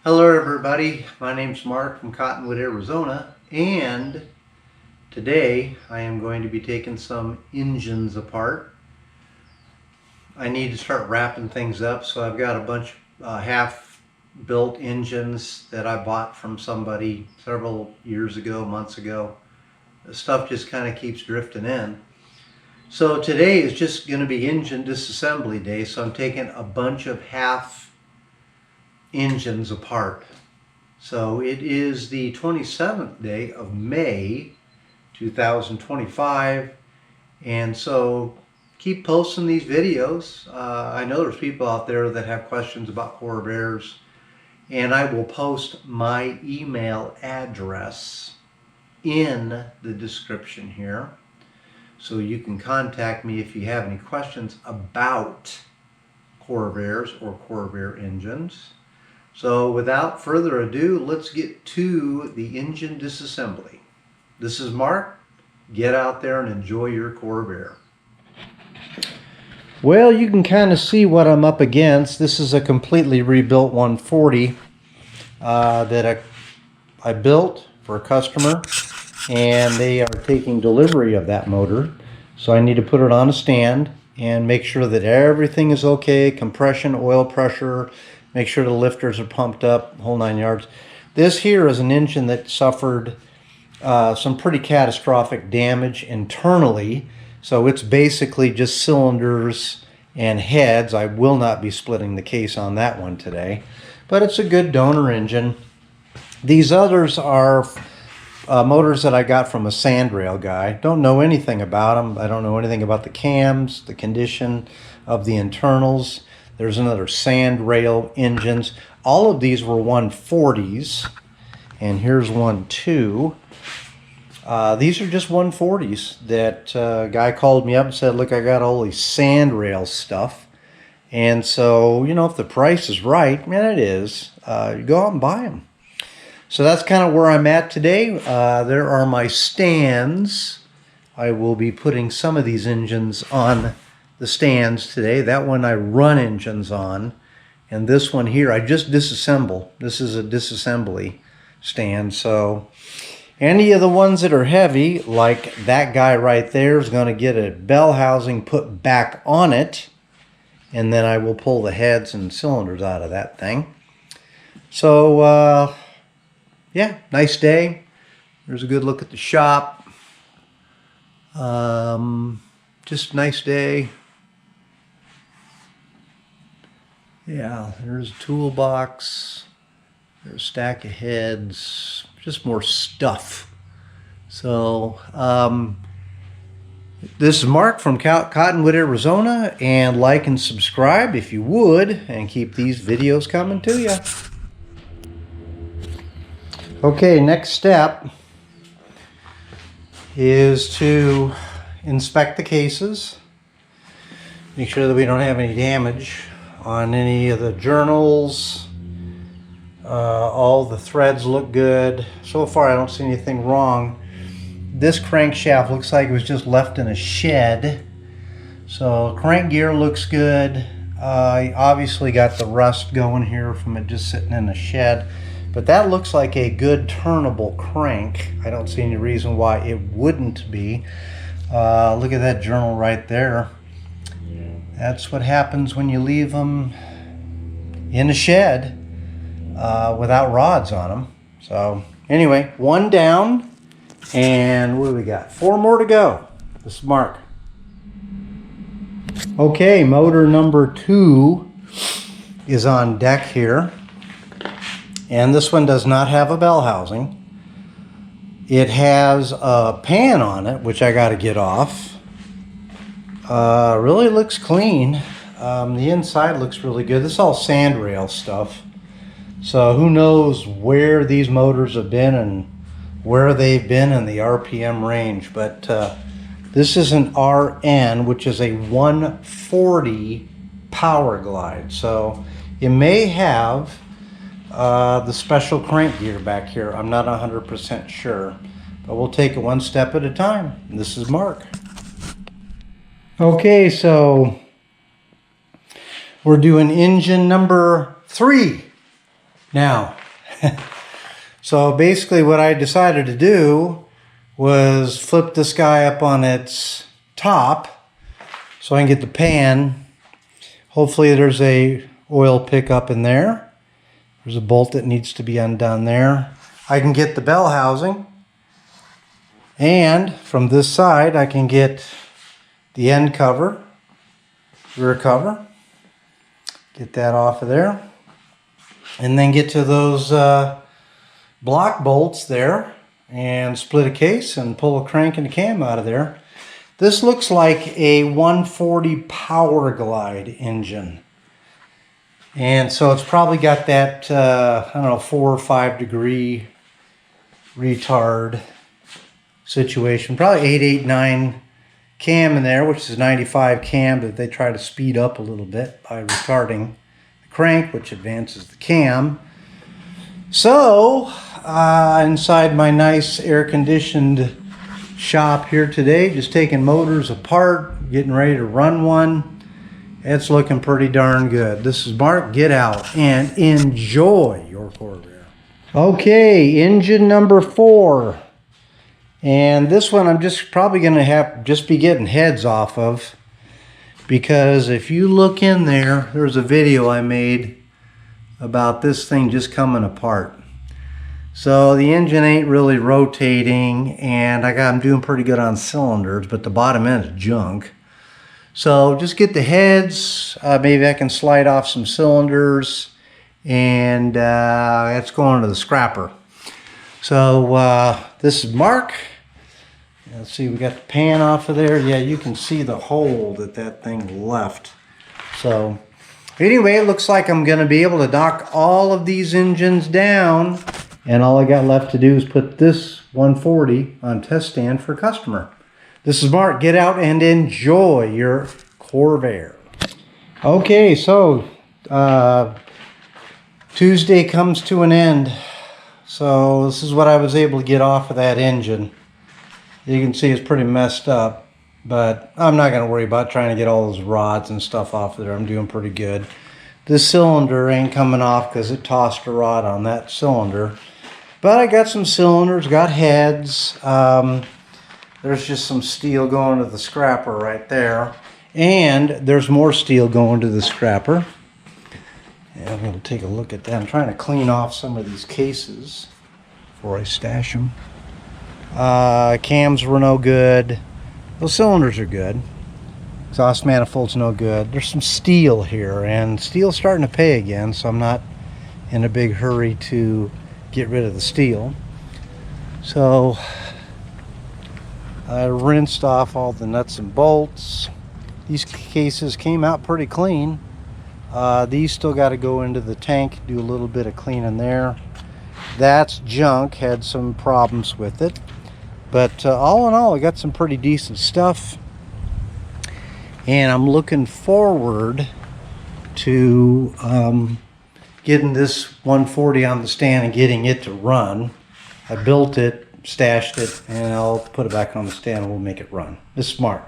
Hello everybody, my name's Mark from Cottonwood, Arizona, and today I am going to be taking some engines apart. I need to start wrapping things up, so I've got a bunch of half-built engines that I bought from somebody several years ago, months ago. The stuff just kind of keeps drifting in. So today is just going to be engine disassembly day, so I'm taking a bunch of half engines apart. So it is the 27th day of May 2025, and so keep posting these videos. I know there's people out there that have questions about Corvairs, and I will post my email address in the description here, so you can contact me if you have any questions about Corvairs or Corvair engines. So without further ado, let's get to the engine disassembly. This is Mark. Get out there and enjoy your Corvair. Well, you can kind of see what I'm up against. This is a completely rebuilt 140 that I built for a customer, and they are taking delivery of that motor. So I need to put it on a stand and make sure that everything is okay, compression, oil pressure, make sure the lifters are pumped up, whole 9 yards. This here is an engine that suffered some pretty catastrophic damage internally. So it's basically just cylinders and heads. I will not be splitting the case on that one today, but it's a good donor engine. These others are motors that I got from a sandrail guy. Don't know anything about them. I don't know anything about the cams, the condition of the internals. There's another sandrail engines. All of these were 140s, and here's one too. These are just 140s that a guy called me up and said, look, I got all these sandrail stuff. And so, you know, if the price is right, man, it is, you go out and buy them. So that's kind of where I'm at today. There are my stands. I will be putting some of these engines on the stands today. That one I run engines on, and this one here I just disassemble. This is a disassembly stand. So any of the ones that are heavy, like that guy right there, is going to get a bell housing put back on it, and then I will pull the heads and cylinders out of that thing. So yeah, nice day. There's a good look at the shop. Just nice day. Yeah, there's a toolbox, there's a stack of heads, just more stuff. So, this is Mark from Cottonwood, Arizona, and like and subscribe if you would, and keep these videos coming to you. Okay, next step is to inspect the cases, make sure that we don't have any damage on any of the journals. All the threads look good. So far I don't see anything wrong. This crankshaft looks like it was just left in a shed. So crank gear looks good. I obviously got the rust going here from it just sitting in a shed. But that looks like a good turnable crank. I don't see any reason why it wouldn't be. Look at that journal right there. That's what happens when you leave them in a shed without rods on them. So anyway, one down, and what do we got? 4 more to go. This is Mark. Okay, motor number 2 is on deck here, and this one does not have a bell housing. It has a pan on it, which I got to get off. Really looks clean. The inside looks really good. This is all sandrail stuff. So who knows where these motors have been and where they've been in the RPM range. But this is an RN, which is a 140 power glide. So it may have the special crank gear back here. I'm not 100% sure. But we'll take it one step at a time. This is Mark. Okay, so we're doing engine number 3 now. So basically what I decided to do was flip this guy up on its top so I can get the pan. Hopefully there's a oil pickup in there. There's a bolt that needs to be undone there. I can get the bell housing, and from this side I can get the end cover, rear cover, get that off of there, and then get to those block bolts there and split a case and pull a crank and a cam out of there. This looks like a 140 Power Glide engine. And so it's probably got that, I don't know, 4 or 5 degree retard situation. Probably 889 cam in there, which is 95 cam, but they try to speed up a little bit by retarding the crank, which advances the cam. So, inside my nice air-conditioned shop here today, just taking motors apart, getting ready to run one. It's looking pretty darn good. This is Mark. Get out and enjoy your Corvair. Okay, engine number 4. And this one I'm just probably going to just be getting heads off of, because if you look in there, there's a video I made about this thing just coming apart. So the engine ain't really rotating, and I'm doing pretty good on cylinders, but the bottom end is junk. So just get the heads, maybe I can slide off some cylinders, and it's going to the scrapper. So this is Mark. Let's see, we got the pan off of there. Yeah, you can see the hole that thing left. So anyway, it looks like I'm going to be able to knock all of these engines down, and all I got left to do is put this 140 on test stand for customer. This is Mark. Get out and enjoy your Corvair. Okay, so Tuesday comes to an end. So this is what I was able to get off of that engine. You can see it's pretty messed up, but I'm not going to worry about trying to get all those rods and stuff off of there. I'm doing pretty good. This cylinder ain't coming off because it tossed a rod on that cylinder. But I got some cylinders, got heads. There's just some steel going to the scrapper right there. And there's more steel going to the scrapper. And I'm going to take a look at that. I'm trying to clean off some of these cases before I stash them. Cams were no good. Those cylinders are good. Exhaust manifold's no good. There's some steel here, and steel's starting to pay again, so I'm not in a big hurry to get rid of the steel. So I rinsed off all the nuts and bolts. These cases came out pretty clean. These still got to go into the tank, do a little bit of cleaning there. That's junk, had some problems with it. But all in all, I got some pretty decent stuff. And I'm looking forward to getting this 140 on the stand and getting it to run. I built it, stashed it, and I'll put it back on the stand and we'll make it run. This is Mark.